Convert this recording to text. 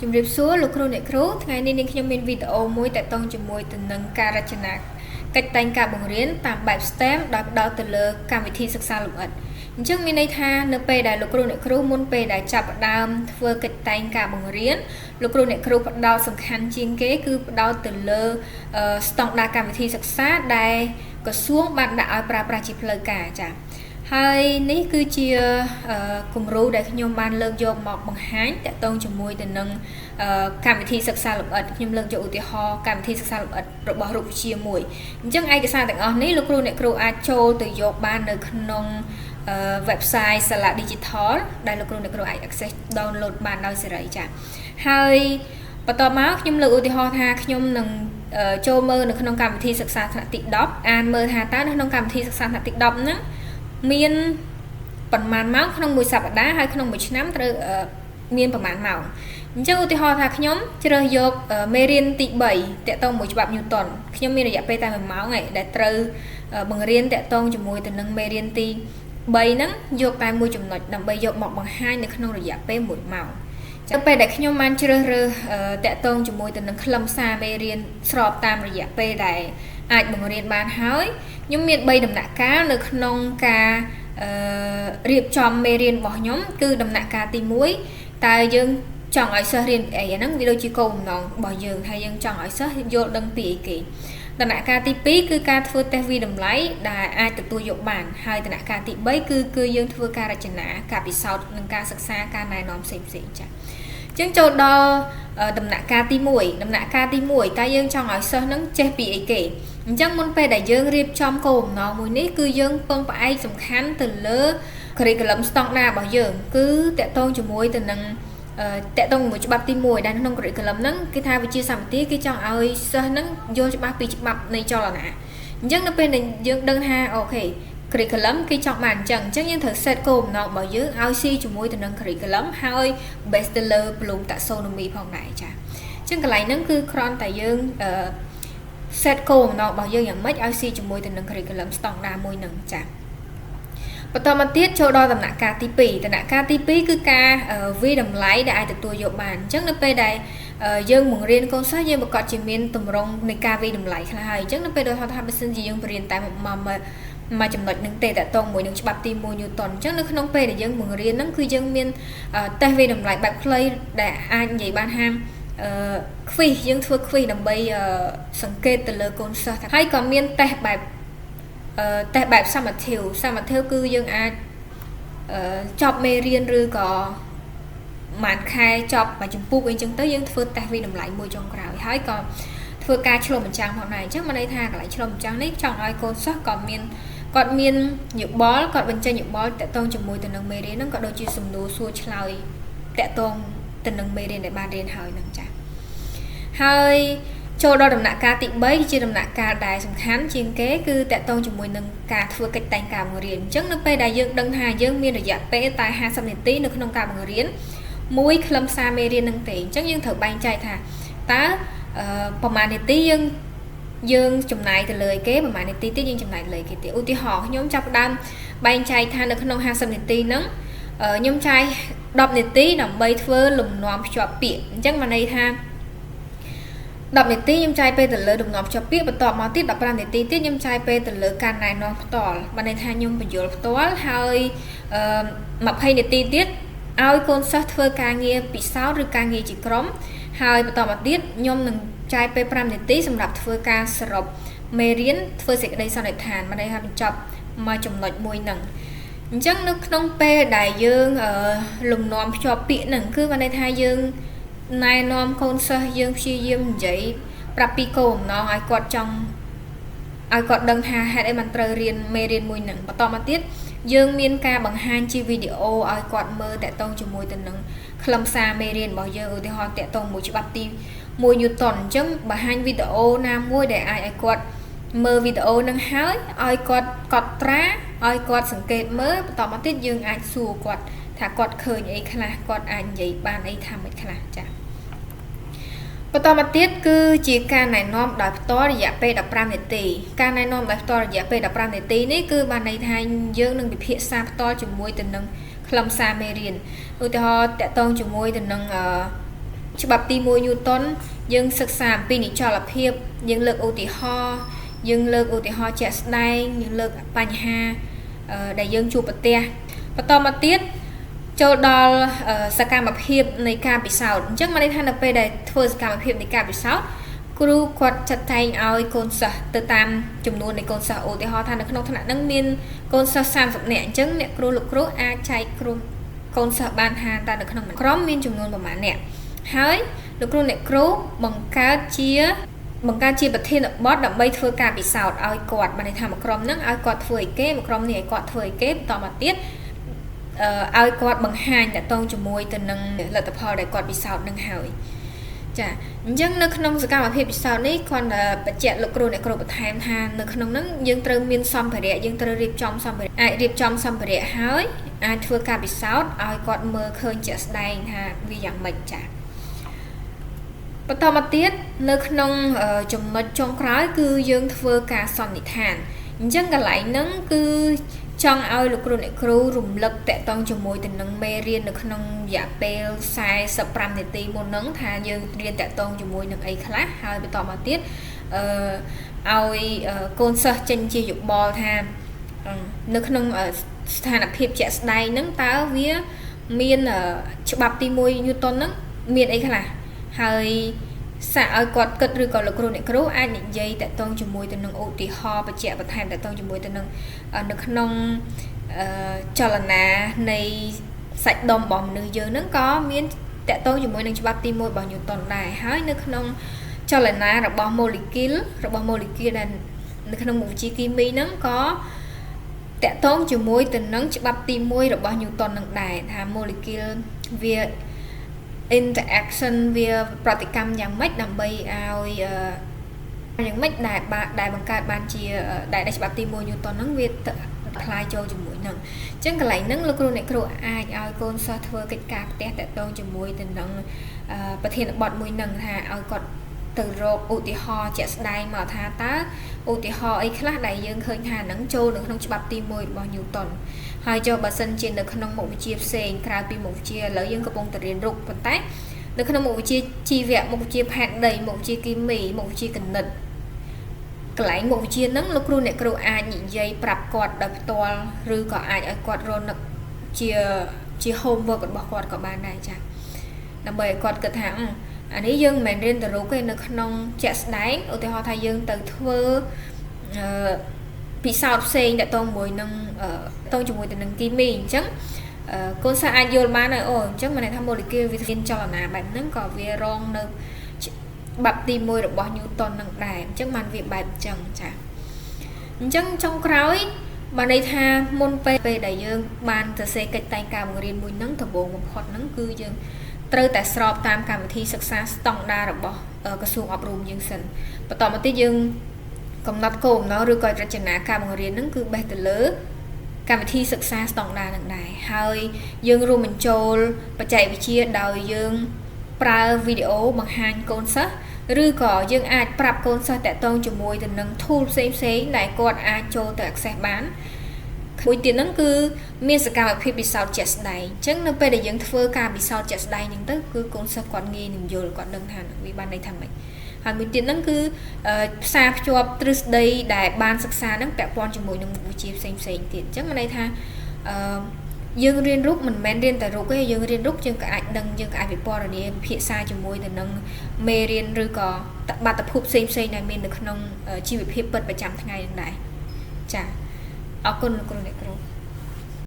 ជំរាបសួរលោកគ្រូអ្នកគ្រូថ្ងៃនេះនាងខ្ញុំមានវីដេអូមួយតាក់ទងជាមួយទៅនឹងការរចនាកិច្ចតែងការបង្រៀនតាមបែប STEM ដោយផ្ដោតទៅលើកម្មវិធីសិក្សាលម្អិតអញ្ចឹងមានន័យថានៅពេលដែលលោកគ្រូអ្នកគ្រូមុនពេលដែលចាប់ផ្ដើមធ្វើកិច្ចតែងការបង្រៀនលោកគ្រូអ្នកគ្រូផ្ដោតសំខាន់ជាងគេគឺផ្ដោតទៅលើស្តង់ដារកម្មវិធីសិក្សាដែលក្រសួងបានដាក់ឲ្យប្រើប្រាស់ជាផ្លូវការចា៎ហើយនេះគឺជាគំរូដែលខ្ញុំបានលើកយកមកបង្ហាញតាក់ទងជាមួយទៅនឹងកម្មវិធីសិក្សាលម្អិតខ្ញុំលើកយកឧទាហរណ៍កម្មវិធីសិក្សាលម្អិតរបស់រូបវិទ្យាមួយអញ្ចឹងឯកសារទាំងអស់នេះលោកគ្រូអ្នកគ្រូអាចចូលទៅយកបាននៅក្នុង website សាលា digital ដែលលោកគ្រូអ្នកគ្រូអាច access download បានដោយសេរីចា៎ហើយបន្តមកខ្ញុំលើកឧទាហរណ៍ថាខ្ញុំនឹងចូលមើលនៅក្នុងកម្មវិធីសិក្សាថ្នាក់ទី10អានមើលថាតើនៅក្នុងកម្មវិធីសិក្សាថ្នាក់ទី10ហ្នឹងមានប្រមាណម៉ោងក្នុងមួយសប្តាហ៍ហើយក្នុងមួយឆ្នាំត្រូវមានប្រមាណម៉ោងអញ្ចឹងឧទាហរណ៍ថាខ្ញុំជ្រើសយកមេរៀនទី3តាក់ទងមួយច្បាប់ Newton ខ្ញុំមានរយៈពេលតែ1ម៉ោងឯងដែលត្រូវបង្រៀនតាក់ទងជាមួយទៅនឹងមេរៀនទី3ហ្នឹងយកតែមួយចំណុចដើម្បីយកមកបង្ហាញនៅក្នុងរយៈពេល1ម៉ោងចាំពេលដែលខ្ញុំបានជ្រើសរើសតាក់ទងជាមួយទៅនឹងខ្លឹមសារមេរៀនស្របតាមរយៈពេលដែលអាចបង្រៀនបានហើយខ្ញុំមាន3ដំណាក់កាលនៅក្នុងការរៀបចំមេរៀនរបស់ខ្ញុំគឺដំណាក់កាលទី1តើយើងចង់ឲ្យសិស្សរៀនអីហ្នឹងវាដូចជាគោលបំណងរបស់យើងហើយយើងចង់ឲ្យសិស្សយល់ដឹងពីអីគេដំណាក់កាលទី2គឺការធ្វើតេស្តវិតម្លៃដែលអាចទទួលយកបានហើយដំណាក់កាលទី3គឺយើងធ្វើការរចនាការពិសោធន៍និងការសិក្សាការណែនាំផ្សេងៗចា៎អញ្ចឹងចូលដល់ដំណាក់កាលទី1ដំណាក់កាលទី1តើយើងចង់ឲ្យសិស្សហ្នឹងចេះពីអីគេអញ្ចឹងមុនពេលដែលយើងរៀបចំគោលបំណងមួយនេះគឺយើងពឹងផ្អែកសំខាន់ទៅលើ curriculum standard របស់យើងគឺតាក់ទងជាមួយទៅនឹងតាក់ទងជាមួយច្បាប់ទី1ដែលក្នុង curriculum ហ្នឹងគឺថាវិទ្យាសាស្ត្រគេចង់ឲ្យសិស្សហ្នឹងយល់ច្បាស់ពីច្បាប់នៃចលនាអញ្ចឹងនៅពេលដែលយើងដឹងថាអូខេ curriculum គេចង់បានអញ្ចឹងយើងត្រូវ set គោលបំណងរបស់យើងឲ្យស៊ីជាមួយទៅនឹង curriculum ហើយ based ទៅលើ Bloom taxonomy ផងដែរចាអញ្ចឹងកន្លែងហ្នឹងគឺគ្រាន់តែយើងset គោលបំណងរបស់យើងយ៉ាងម៉េចឲ្យស៊ីជាមួយទៅនឹង curriculum standard មួយហ្នឹងចាបន្តមកទៀតចូលដល់ដំណាក់កាលទី2ដំណាក់កាលទី2គឺការវិតម្លៃដែលអាចទទួលយកបានអញ្ចឹងនៅពេលដែលយើងបង្រៀនកូនសិស្សយើងប្រកាសជាមានទម្រង់នៃការវិតម្លៃខ្លះហើយអញ្ចឹងនៅពេលដែលថាបើសិនជាយើងបរៀនតែមួយចំណុចនឹងទេតាក់ទងមួយនឹងច្បាប់ទី1 Newton អញ្ចឹងនៅក្នុងពេលដែលយើងបង្រៀនហ្នឹងគឺយើងមានតេស្តវិតម្លៃបែបខ្លីដែលអាចនិយាយបានថាquiz យើងធ្វើ quiz ដើម្បីសង្កេតទៅលើកូនសិស្សហើយក៏មានតេស្តបែបសមត្ថភាពគឺយើងអាចចប់មេរៀនឬក៏មួយខែចប់មួយចម្ពោះអីចឹងទៅយើងធ្វើតេស្តវិតម្លៃមួយចុងក្រោយហើយក៏ធ្វើការឆ្លុះបញ្ចាំងផងដែរអញ្ចឹងមានន័យថាកន្លែងឆ្លុះបញ្ចាំងនេះចង់ឲ្យកូនសិស្សគាត់មានយោបល់គាត់បញ្ចេញយោបល់តាក់ទងជាមួយទៅនឹងមេរៀនហ្នឹងក៏ដូចជាសំណួរសួរឆ្លើយតាក់ទងទៅនឹងមេរៀនដែលបានរៀនហើយហ្នឹងចា៎ហើយចូលដល់ដំណាក់កាលទី3គឺជាដំណាក់កាលដែលសំខាន់ជាងគេគឺតាក់ទងជាមួយនឹងការធ្វើកិច្ចតែងការបង្រៀនអញ្ចឹងនៅពេលដែលយើងដឹងថាយើងមានរយៈពេលតែ50នាទីនៅក្នុងការបង្រៀនមួយខ្លឹមសារមេរៀនហ្នឹងទេអញ្ចឹងយើងត្រូវបែងចែកថាតើប្រហែលនាទីយើងចំណាយទៅលើគេប្រហែលនាទីទៀតយើងចំណាយលើគេទៀតឧទាហរណ៍ខ្ញុំចាប់ផ្ដើមបែងចែកថានៅក្នុង50នាទីហ្នឹងខ្ញុំចាយ10នាទីដើម្បីធ្វើលំនាំភ្ជាប់ពាក្យអញ្ចឹងមានន័យថា10នាទីខ្ញុំចាយពេលទៅលើលំនាំភ្ជាប់ពាក្យបន្ទាប់មកទៀត15នាទីទៀតខ្ញុំចាយពេលទៅលើការណែនាំផ្ទាល់បានន័យថាខ្ញុំបញ្យល់ផ្ទាល់ហើយ20នាទីទៀតឲ្យកូនសិស្សធ្វើការងារពិសោធន៍ឬការងារជាក្រុមហើយបន្តមកទៀតខ្ញុំនឹងចាយពេល5នាទីសម្រាប់ធ្វើការសរុបមេរៀនធ្វើសេចក្តីសន្និដ្ឋានបានន័យថាបញ្ចប់មួយចំណុចមួយហ្នឹងអញ្ចឹងនៅក្នុងពេលដែលយើងលំនាំភ្ជាប់ពាក្យហ្នឹងគឺបានន័យថាយើងណែនាំកូនសិស្សយើងព្យាយាមនិយាយប្រាប់ពីគោលបំណងឲ្យគាត់ចង់ឲ្យគាត់ដឹងថាហេតុអីបានត្រូវរៀនមេរៀនមួយហ្នឹងបន្តមកទៀតយើងមានការបង្ហាញជាវីដេអូឲ្យគាត់មើលតាក់ទងជាមួយទៅនឹងខ្លឹមសារមេរៀនរបស់យើងឧទាហរណ៍តាក់ទងមួយច្បាប់ទី1 Newton អញ្ចឹងបង្ហាញវីដេអូណាមួយដែលអាចឲ្យគាត់មើលវីដេអូហ្នឹងហើយឲ្យគាត់កត់ត្រាឲ្យគាត់សង្កេតមើលបន្តមកទៀតយើងអាចសួរគាត់ថាគាត់ឃើញអីខ្លះគាត់អាចនិយាយបានអីថាមិនខ្លះចា៎បន្តមកទៀតគឺជាការណែនាំដោយផ្ទាល់រយៈពេល15នាទីការណែនាំដោយផ្ទាល់រយៈពេល15នាទីនេះគឺបានន័យថាយើងនឹងពិភាក្សាផ្ទាល់ជាមួយទៅនឹងខ្លឹមសារមេរៀនឧទាហរណ៍តាក់ទងជាមួយទៅនឹង ច្បាប់ទី1 Newton យើងសិក្សាអំពីនិចលភាពយើងលើកឧទាហរណ៍ជាក់ស្ដែងយើងលើកបញ្ហាដែលយើងជួបប្រទះបន្តមកទៀតចូលដល់សកម្មភាពនៃការពិសោធន៍អញ្ចឹងមកន័យថានៅពេលដែលធ្វើសកម្មភាពនៃការពិសោធន៍គ្រូគាត់ចាត់ចែងឲ្យកូនសិស្សទៅតាមចំនួននៃកូនសិស្សឧទាហរណ៍ថានៅក្នុងថ្នាក់ហ្នឹងមានកូនសិស្ស30នាក់អញ្ចឹងអ្នកគ្រូលោកគ្រូអាចចែកក្រុមកូនសិស្សបានថាតើនៅក្នុងក្រុមមានចំនួនប្រមាណអ្នកហើយលោកគ្រូអ្នកគ្រូបង្កើតជាប្រធានបទដើម្បីធ្វើការពិសោធន៍ឲ្យគាត់បានន័យថាមួយក្រុមហ្នឹងឲ្យគាត់ធ្វើអីគេមួយក្រុមនេះឲ្យគាត់ធ្វើអីគេបន្តមកទៀតឲ្យគាត់បង្ហាញតកតងជាមួយទៅនឹងលទ្ធផលដែលគាត់ពិសោធន៍នឹងហើយចាអញ្ចឹងនៅក្នុងសកម្មភាពពិសោធន៍នេះគាត់បញ្ជាក់លោកគ្រូអ្នកគ្រូបន្ថែមថានៅក្នុងហ្នឹងយើងត្រូវមានសម្ភារៈយើងត្រូវរៀបចំសម្ភារៈអាចរៀបចំសម្ភារៈហើយអាចធ្វើការពិសោធន៍ឲ្យគាត់មើលឃើញជាក់ស្ដែងថាវាយ៉ាងម៉េចចាបន្តមកទៀតនៅក្នុងចំណុចចុងក្រោយគឺយើងធ្វើការសន្និដ្ឋានអញ្ចឹងកន្លែងហ្នឹងគឺចង់ឲ្យលោកគ្រូអ្នកគ្រូរំលឹកតកតងជាមួយទៅនឹងមេរៀននៅក្នុងរយៈពេល45នាទីមុនហ្នឹងថាយើងរៀនតកតងជាមួយនឹងអីខ្លះហើយបន្តមកទៀតឲ្យកូនសិស្សចេញជាយោបល់ថានៅក្នុងស្ថានភាពជាក់ស្ដែងហ្នឹងតើវាមានច្បាប់ទី1 Newton ហ្នឹងមានអីខ្លះហើយសាកឲ្យគាត់គិតឬក៏លោកគ្រូអ្នកគ្រូអាចនិយាយតកតងជាមួយទៅនឹងឧទាហរណ៍បញ្ជាក់បន្ថែមតកតងជាមួយទៅនឹងនៅក្នុងចលនានៃសាច់ដុំរបស់មនុស្សយើងហ្នឹងក៏មានតកតងជាមួយនឹងច្បាប់ទី1របស់ Newton ដែរហើយនៅក្នុងចលនារបស់ molecule ដែលនៅក្នុងមុខវិជ្ជាគីមីហ្នឹងក៏តកតងជាមួយទៅនឹងច្បាប់ទី1របស់ Newton នឹងដែរថា molecule វា interaction វាប្រតិកម្មយ៉ាងម៉េចដើម្បីឲ្យយ៉ាងម៉េចដែលបង្កើតបានជាដែលច្បាប់ទី1 Newton ហ្នឹងវាคล้ายចូលជាមួយនឹងអញ្ចឹងកន្លែងហ្នឹងលោកគ្រូអ្នកគ្រូអាចឲ្យកូនសិស្សធ្វើកិច្ចការផ្ទះតកតងជាមួយទៅនឹងប្រធានបទមួយហ្នឹងថាឲ្យគាត់ទៅរកឧទាហរណ៍ជាក់ស្ដែងមកថាតើឧទាហរណ៍អីខ្លះដែលយើងឃើញថាហ្នឹងចូលនៅក្នុងច្បាប់ទី1របស់ Newton ហើយចុះបើសិនជានៅក្នុងមុខវិជ្ជាផ្សេងក្រៅពីមុខវិជ្ជាឥឡូវយើងកំពុងតែរៀនរូបប៉ុន្តែនៅក្នុងមុខវិជ្ជាជីវៈមុខវិជ្ជាផែនដីមុខវិជ្ជាគីមីមុខវិជ្ជាគណិតកន្លែងមុខវិជ្ជាហ្នឹងលោកគ្រូអ្នកគ្រូអាចនិយាយប្រាប់គាត់ដោយផ្ទាល់ឬក៏អាចឲ្យគាត់រនឹកជា homework របស់គាត់ក៏បានដែរចា៎ដើម្បីឲ្យគាត់គិតថាអានេះយើងមិនមែនរៀនទៅរូបទេនៅក្នុងជាក់ស្ដែងឧទាហរណ៍ថាយើងទៅធ្វើពិសោធន៍ផ្សេងតកតងជាមួយនឹងតកតងជាមួយទៅនឹងគីមីអញ្ចឹងកូនសិស្សអាចយល់បានហើយអញ្ចឹងមិនន័យថា molecule វាមានចលនាបែបហ្នឹងក៏វារងនៅច្បាប់ទី1របស់ Newton នឹងដែរអញ្ចឹងបានវាបែបអញ្ចឹងចាអញ្ចឹងចុងក្រោយបានន័យថាមុនពេលដែលយើងបានសរសេរកិច្ចតែងការបង្រៀនមួយហ្នឹងដំបូងបំផុតហ្នឹងគឺយើងត្រូវតែស្របតាមកម្មវិធីសិក្សាស្តង់ដាររបស់ក្រសួងអប់រំយើងសិនបន្តមកទៀតយើងកំណត់គោលបំណងឬក៏រចនាការបង្រៀនហ្នឹងគឺបេះទៅលើកម្មវិធីសិក្សាស្តង់ដារនឹងដែរហើយយើងរួមបញ្ចូលបច្ចេកវិទ្យាដោយយើងប្រើវីដេអូបង្ហាញកូនសិស្សឬក៏យើងអាចប្រាប់កូនសិស្សតាក់ទងជាមួយទៅនឹង tool ផ្សេងៗដែលគាត់អាចចូលទៅ access បានមួយទៀតហ្នឹងគឺមានសកម្មភាពពិសោធន៍ជាក់ស្ដែងអញ្ចឹងនៅពេលដែលយើងធ្វើការពិសោធន៍ជាក់ស្ដែងហ្នឹងទៅគឺកូនសិស្សគាត់ងាយនឹងយល់គាត់ដឹងថាវាបានន័យថាម៉េចហើយមួយទៀតហ្នឹងគឺផ្សារភ្ជាប់ទ្រឹស្ដីដែលបានសិក្សាហ្នឹងពាក់ព័ន្ធជាមួយនឹងមុខវិជ្ជាផ្សេងទៀតអញ្ចឹងមានន័យថាយើងរៀនរូបមិនមែនរៀនតែរូបទេយើងរៀនរូបយើងក៏អាចដឹងយើងក៏អាចពិពណ៌នាភាសាជាមួយទៅនឹងមេរៀនឬក៏បាតុភូតផ្សេងដែលមាននៅក្នុងជីវភាពពិតប្រចាំថ្ងៃហ្នឹងដែរចាអរគុណលោកគ្រូអ្នកគ្រូ